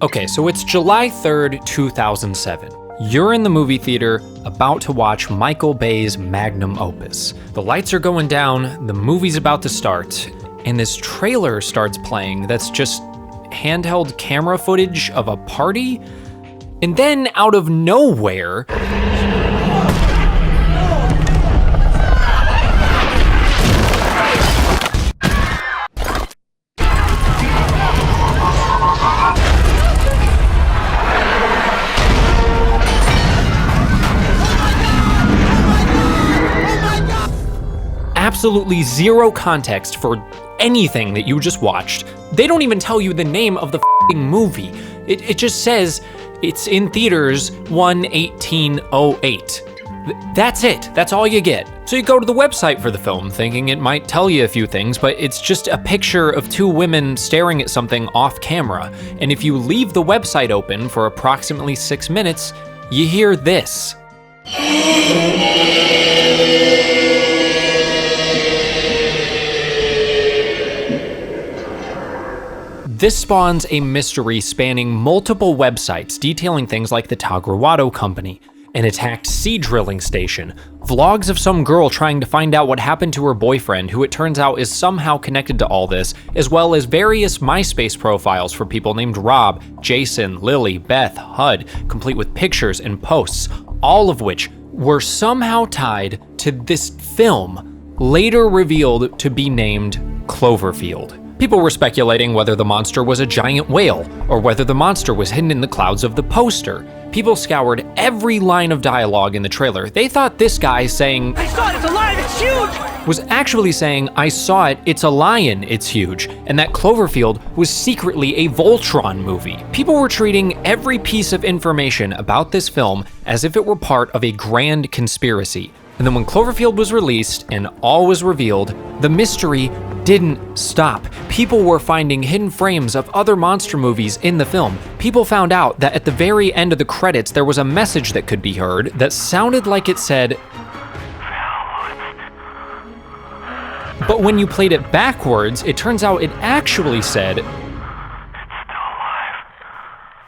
Okay, so it's July 3rd, 2007. You're in the movie theater about to watch Michael Bay's magnum opus. The lights are going down, the movie's about to start, and this trailer starts playing that's just handheld camera footage of a party. And then out of nowhere, absolutely zero context for anything that you just watched. They don't even tell you the name of the f***ing movie. It just says it's in theaters 1/18/08. That's it. That's all you get. So you go to the website for the film thinking it might tell you a few things, but it's just a picture of two women staring at something off camera. And if you leave the website open for approximately 6 minutes, you hear this. This spawns a mystery spanning multiple websites detailing things like the Tagruato company, an attacked sea drilling station, vlogs of some girl trying to find out what happened to her boyfriend, who it turns out is somehow connected to all this, as well as various MySpace profiles for people named Rob, Jason, Lily, Beth, Hud, complete with pictures and posts, all of which were somehow tied to this film, later revealed to be named Cloverfield. People were speculating whether the monster was a giant whale, or whether the monster was hidden in the clouds of the poster. People scoured every line of dialogue in the trailer. They thought this guy saying, "I saw it, it's alive, it's huge!" was actually saying, "I saw it, it's a lion, it's huge," and that Cloverfield was secretly a Voltron movie. People were treating every piece of information about this film as if it were part of a grand conspiracy. And then when Cloverfield was released and all was revealed, the mystery didn't stop. People were finding hidden frames of other monster movies in the film. People found out that at the very end of the credits, there was a message that could be heard that sounded like it said, but when you played it backwards, it turns out it actually said,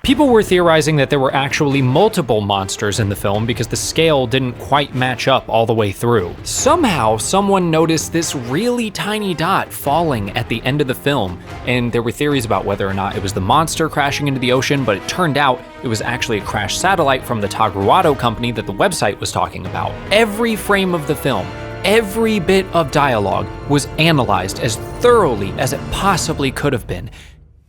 people were theorizing that there were actually multiple monsters in the film because the scale didn't quite match up all the way through. Somehow, someone noticed this really tiny dot falling at the end of the film, and there were theories about whether or not it was the monster crashing into the ocean, but it turned out it was actually a crashed satellite from the Tagruato company that the website was talking about. Every frame of the film, every bit of dialogue was analyzed as thoroughly as it possibly could have been.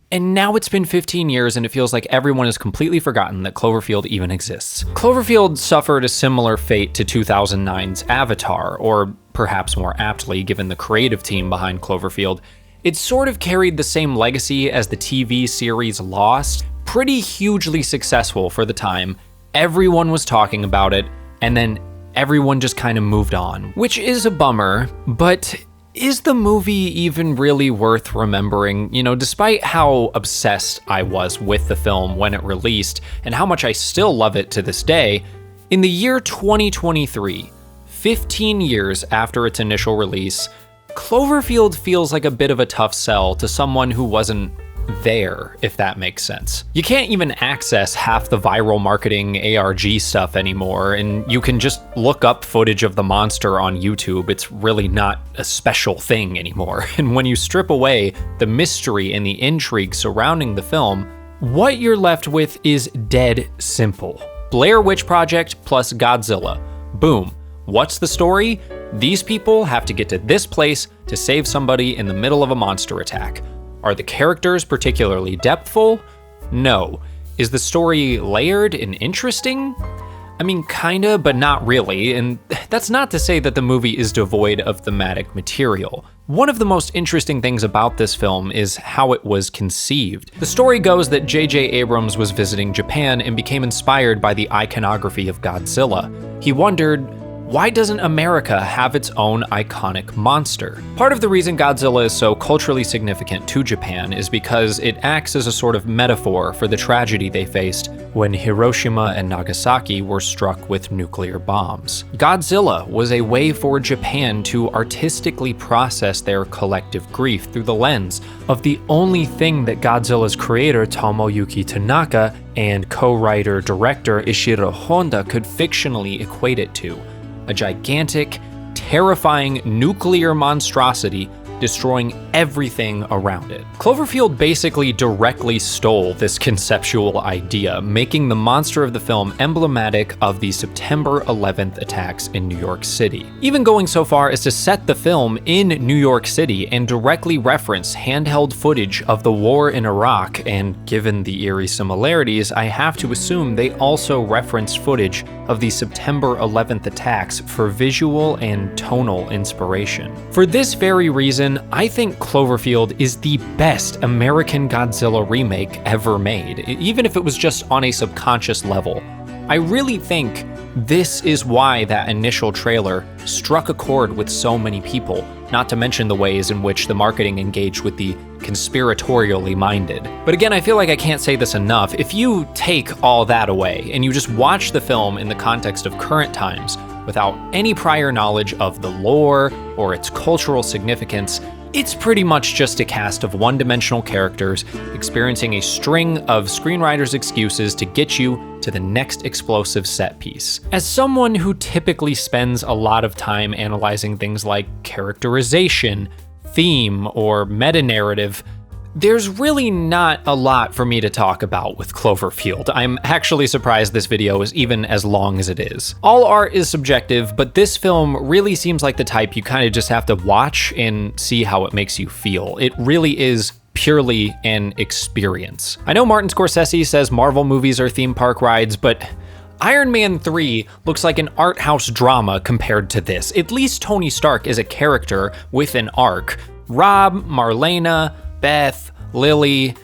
And now it's been 15 years and it feels like everyone has completely forgotten that Cloverfield even exists. Cloverfield suffered a similar fate to 2009's Avatar, or perhaps more aptly, given the creative team behind Cloverfield, it sort of carried the same legacy as the TV series Lost. Pretty hugely successful for the time, everyone was talking about it, and then everyone just kind of moved on. Which is a bummer, but is the movie even really worth remembering? You know, despite how obsessed I was with the film when it released, and how much I still love it to this day, in the year 2023, 15 years after its initial release, Cloverfield feels like a bit of a tough sell to someone who wasn't there, if that makes sense. You can't even access half the viral marketing ARG stuff anymore, and you can just look up footage of the monster on YouTube. It's really not a special thing anymore. And when you strip away the mystery and the intrigue surrounding the film, what you're left with is dead simple. Blair Witch Project plus Godzilla. Boom. What's the story? These people have to get to this place to save somebody in the middle of a monster attack. Are the characters particularly depthful? No. Is the story layered and interesting? I mean, kinda, but not really, and that's not to say that the movie is devoid of thematic material. One of the most interesting things about this film is how it was conceived. The story goes that J.J. Abrams was visiting Japan and became inspired by the iconography of Godzilla. He wondered, why doesn't America have its own iconic monster? Part of the reason Godzilla is so culturally significant to Japan is because it acts as a sort of metaphor for the tragedy they faced when Hiroshima and Nagasaki were struck with nuclear bombs. Godzilla was a way for Japan to artistically process their collective grief through the lens of the only thing that Godzilla's creator Tomoyuki Tanaka and co-writer-director Ishiro Honda could fictionally equate it to: a gigantic, terrifying nuclear monstrosity destroying everything around it. Cloverfield basically directly stole this conceptual idea, making the monster of the film emblematic of the September 11th attacks in New York City. Even going so far as to set the film in New York City and directly reference handheld footage of the war in Iraq, and given the eerie similarities, I have to assume they also referenced footage of the September 11th attacks for visual and tonal inspiration. For this very reason, I think Cloverfield is the best American Godzilla remake ever made, even if it was just on a subconscious level. I really think this is why that initial trailer struck a chord with so many people, not to mention the ways in which the marketing engaged with the conspiratorially minded. But again, I feel like I can't say this enough. If you take all that away and you just watch the film in the context of current times, without any prior knowledge of the lore or its cultural significance, it's pretty much just a cast of one-dimensional characters experiencing a string of screenwriters' excuses to get you to the next explosive set piece. As someone who typically spends a lot of time analyzing things like characterization, theme, or meta-narrative, there's really not a lot for me to talk about with Cloverfield. I'm actually surprised this video is even as long as it is. All art is subjective, but this film really seems like the type you kind of just have to watch and see how it makes you feel. It really is purely an experience. I know Martin Scorsese says Marvel movies are theme park rides, but Iron Man 3 looks like an art house drama compared to this. At least Tony Stark is a character with an arc. Rob, Marlena, Beth, Lily,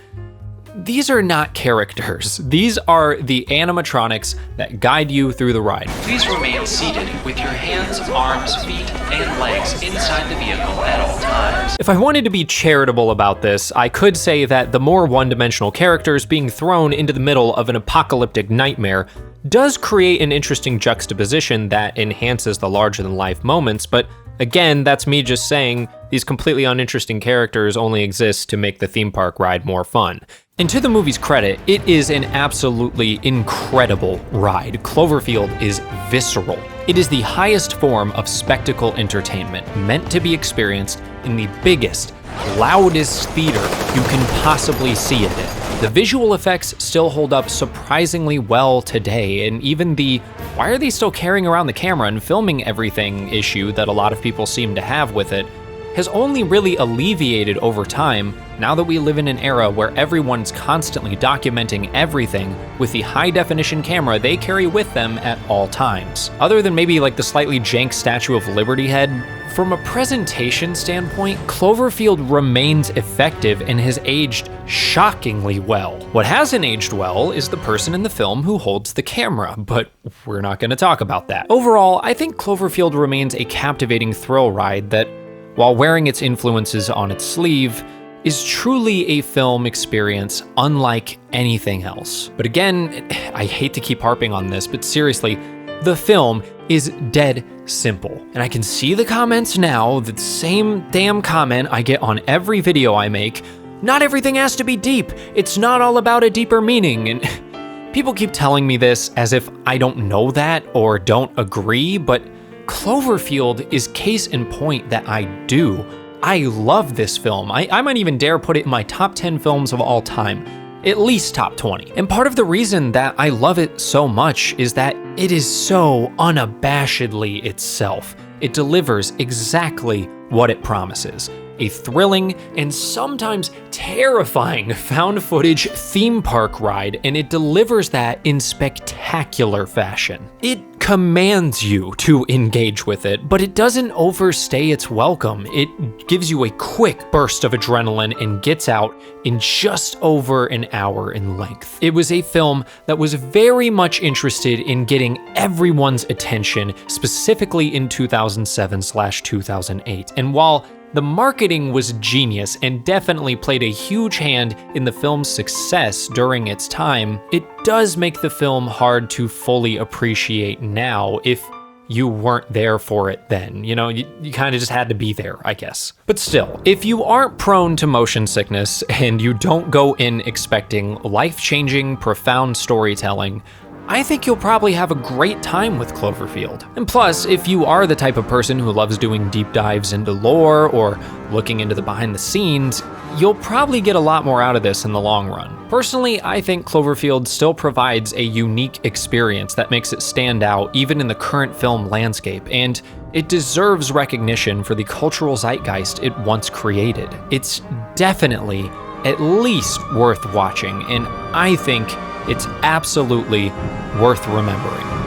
these are not characters. These are the animatronics that guide you through the ride. Please remain seated with your hands, arms, feet, and legs inside the vehicle at all times. If I wanted to be charitable about this, I could say that the more one-dimensional characters being thrown into the middle of an apocalyptic nightmare does create an interesting juxtaposition that enhances the larger-than-life moments, but again, that's me just saying these completely uninteresting characters only exist to make the theme park ride more fun. And to the movie's credit, it is an absolutely incredible ride. Cloverfield is visceral. It is the highest form of spectacle entertainment, meant to be experienced in the biggest, loudest theater you can possibly see it in. The visual effects still hold up surprisingly well today, and even the "why are they still carrying around the camera and filming everything" issue that a lot of people seem to have with it has only really alleviated over time now that we live in an era where everyone's constantly documenting everything with the high-definition camera they carry with them at all times. Other than maybe like the slightly jank Statue of Liberty head, from a presentation standpoint, Cloverfield remains effective and has aged shockingly well. What hasn't aged well is the person in the film who holds the camera, but we're not going to talk about that. Overall, I think Cloverfield remains a captivating thrill ride that, while wearing its influences on its sleeve, is truly a film experience unlike anything else. But again, I hate to keep harping on this, but seriously, the film is dead simple. And I can see the comments now, the same damn comment I get on every video I make. Not everything has to be deep. It's not all about a deeper meaning. And people keep telling me this as if I don't know that or don't agree, but Cloverfield is case in point that I do. I love this film. I might even dare put it in my top 10 films of all time, at least top 20. And part of the reason that I love it so much is that it is so unabashedly itself. It delivers exactly what it promises. a thrilling and sometimes terrifying found footage theme park ride, and it delivers that in spectacular fashion. It commands you to engage with it, but it doesn't overstay its welcome. It gives you a quick burst of adrenaline and gets out in just over an hour in length. It was a film that was very much interested in getting everyone's attention, specifically in 2007/2008. And while the marketing was genius and definitely played a huge hand in the film's success during its time, it does make the film hard to fully appreciate now if you weren't there for it then. You know, you kind of just had to be there, I guess. But still, if you aren't prone to motion sickness and you don't go in expecting life-changing, profound storytelling, I think you'll probably have a great time with Cloverfield. And plus, if you are the type of person who loves doing deep dives into lore or looking into the behind the scenes, you'll probably get a lot more out of this in the long run. Personally, I think Cloverfield still provides a unique experience that makes it stand out even in the current film landscape, and it deserves recognition for the cultural zeitgeist it once created. It's definitely at least worth watching, and I think it's absolutely worth remembering.